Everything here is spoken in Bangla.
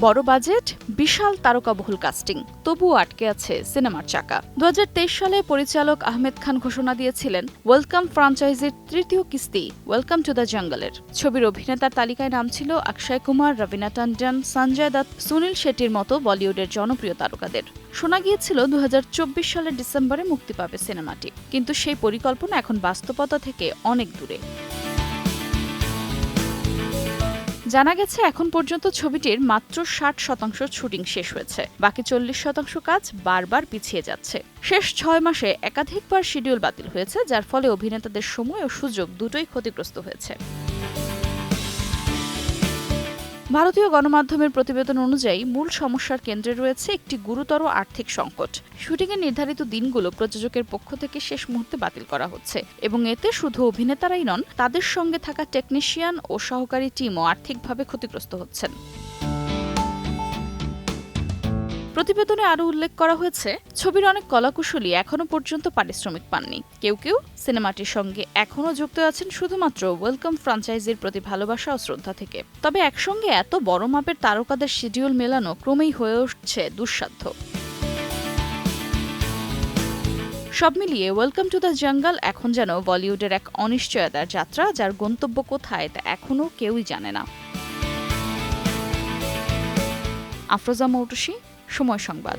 বড় বাজেট, বিশাল তারকাবহুল কাস্টিং, তবুও আটকে আছে সিনেমার চাকা। 2023 সালে পরিচালক আহমেদ খান ঘোষণা দিয়েছিলেন ওয়েলকাম ফ্র্যাঞ্চাইজির তৃতীয় কিস্তি ওয়েলকাম টু দ্য জঙ্গলের। ছবির অভিনেতার তালিকায় নাম ছিল অক্ষয় কুমার, রবিনা টন্ডন, সঞ্জয় দত্ত, সুনীল শেট্টির মতো বলিউডের জনপ্রিয় তারকাদের। শোনা গিয়েছিল 2024 সালের ডিসেম্বরে মুক্তি পাবে সিনেমাটি, কিন্তু সেই পরিকল্পনা এখন বাস্তবতা থেকে অনেক দূরে। জানা গেছে এখন পর্যন্ত ছবিটির মাত্র 60% শুটিং শেষ হয়েছে, বাকি 40% কাজ বারবার পিছিয়ে যাচ্ছে। শেষ 6 মাসে একাধিকবার শিডিউল বাতিল হয়েছে, যার ফলে অভিনেতাদের সময় ও সুযোগ দুটোই ক্ষতিগ্রস্ত হয়েছে। ভারতীয় গণমাধ্যমের প্রতিবেদন অনুযায়ী মূল সমস্যার কেন্দ্রে রয়েছে একটি গুরুতর আর্থিক সংকট। শুটিংয়ের নির্ধারিত দিনগুলো প্রযোজকের পক্ষ থেকে শেষ মুহূর্তে বাতিল করা হচ্ছে এবং এতে শুধু অভিনেতারাই নন, তাদের সঙ্গে থাকা টেকনিশিয়ান ও সহকারী টিমও আর্থিকভাবে ক্ষতিগ্রস্ত হচ্ছেন। প্রতিবেদনে আরও উল্লেখ করা হয়েছে, ছবির অনেক কলাকুশলী এখনও পর্যন্ত পারিশ্রমিক পাননি। কেউ কেউ সিনেমাটির সঙ্গে এখনও যুক্ত আছেন শুধুমাত্র ওয়েলকাম ফ্র্যাঞ্চাইজির প্রতি ভালোবাসা ও শ্রদ্ধা থেকে। তবে একসঙ্গে এত বড় মাপের তারকাদের শিডিউল মেলানো ক্রমেই হয়ে উঠছে দুঃসাধ্য। সব মিলিয়ে ওয়েলকাম টু দ্য জঙ্গল এখন যেন বলিউডের এক অনিশ্চয়তার যাত্রা, যার গন্তব্য কোথায় তা এখনও কেউই জানে না। আফরোজা মৌটুসী, সময় সংবাদ।